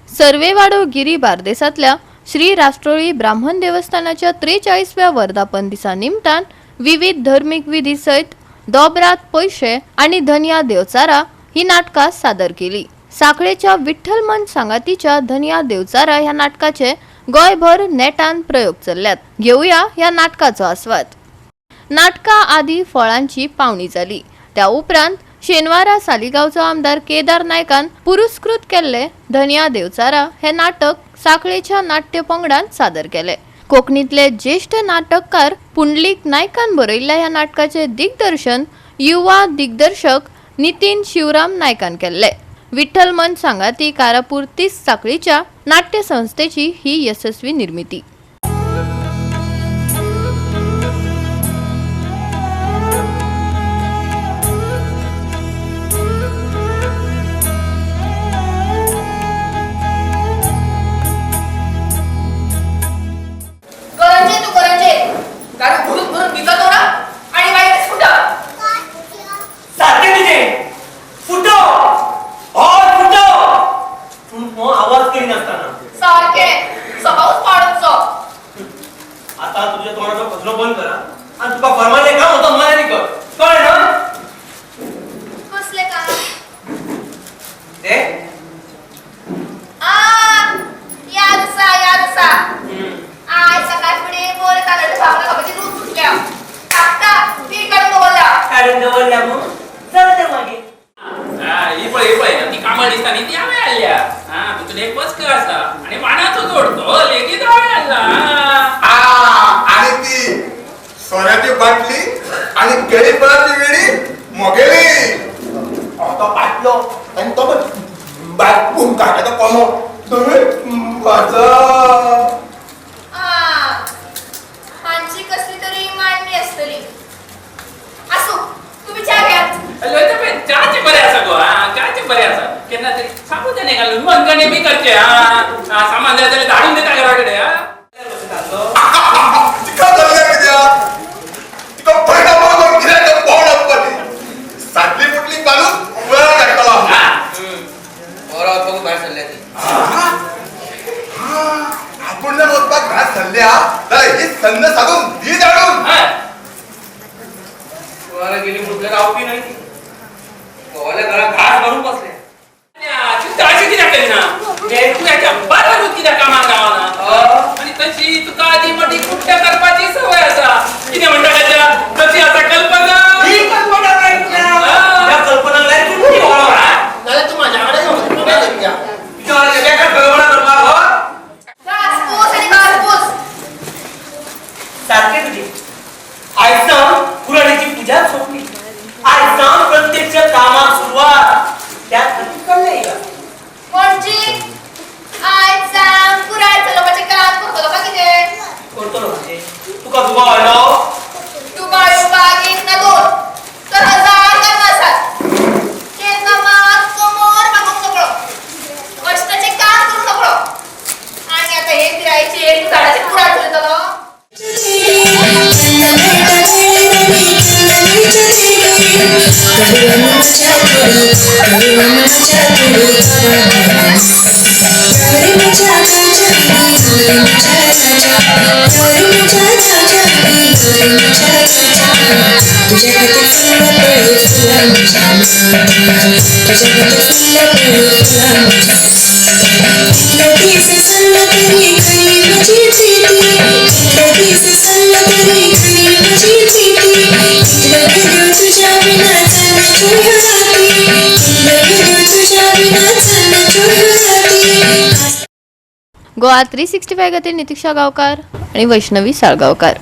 सर्वेवाडो गिरी बारदेसातल्या श्री राष्ट्रोळी ब्राह्मण देवस्थानाच्या 43व्या वर्धापन दिसा निमतान विविध धार्मिक विधी सहित दोबरात पैसे आणि धनिया देवचारा ही नाटका सादर केली। साखळेच्या विठ्ठल मन सांगातीच्या धनिया देवचारा या नाटकाचे गोयभर नेटान प्रयोग चल्ल्यात। घेऊया या नाटकाचो आस्वाद। नाटका आधी फळांची पावणी जाली, त्या उपरांत शेनवारा सालिगांवचो आमदार केदार नायकान पुरस्कृत केल्ले धनिया देवचारा हे नाटक साखळेच्या नाट्य पंगडान सादर केले। कोंकणीतले ज्येष्ठ नाटककार पुंडलीक नायकान बरयल्ल्या ह्या नाटकाचे दिग्दर्शन युवा दिग्दर्शक नितीन शिवराम नायकान केल्ले। विठ्ठल मन सांगाती कारापूर 30 साखळीच्या नाट्य संस्थेची ही यशस्वी निर्मिती। आता तुझ्या तोंडाचं कचरो बंद करा आणि तुका फरमानले काम होतं मला नाही कळ ना कसले काम ते याद असा आय सकाळ पुढे बोल काढले भावना कपाची दूध सुटल्या टाकता ती काढून दवरल्या मग चलते मागे ही पळय ती कामा दिसतानी ती आवे आल्या तुझे एक बस कर असा आणि वाणाचो तोडतो लेगी दावे आला आणि ती सोन्याची बाटली आणि केळी फळाची वेळी मोगेली आता पाटलो आणि तो बाटपून काढायचा कमो तुम्ही माझा हांची कसली तरी मांडणी असतली असो तुम्ही चहा घ्या लोय पण चहाचे बरे असा गो चहाचे बरे असा केन्ना तरी सांगू दे नाही घालून मनगणे बी करचे सामान द्यायला धाडून देता घराकडे तिका झालं कित्या तिका पहिला बरोबर गिऱ्हाईक पावडा पडली सातली मुटली घालून वेळा काढताला बरोबर बघू बाहेर चालल्या ती आपण जर वचपाक घास खाल्ल्या जाल्यार ही संद साधून दी जाणून कोणाला गेली मुठल्या रावती नाही ती कोणाला घरात घास भरून बसले अशी कित्याक करिना तू याच्या बारा रोज कित्याक कामाक गावाना आणि तशी तुका आधी मोठी कुट्ट्या करपाची सवय असा कितें म्हणटा ताच्या तशी असा कल्पना ही कल्पना काय त्या कल्पनाला लय तुम्ही ओळखा नाल्यार तू माझ्याकडे येऊन विचार केल्या का कल्पना करणार हो घासपूस आणि घासपूस सारखे तुझे आयसान पुराणीची पूजा सोपली आयसान प्रत्यक्ष कामात सुरुवात त्यात कळले का म्हणजे आय जाम पुरायचं लोकांचे काम करतो का किती करतो ना म्हणजे तुका दुबा आलो तू बाळू बागीन ना दोन तर 1000 काम असतात ते कामात समोर बघून नको कष्टाचे काम करू नको आणि आता हे फिरायचे एक झाडाचे पुरायचं होतं गोवा 365 खातीर नितीक्षा गांवकार आणि वैष्णवी साळगांवकार।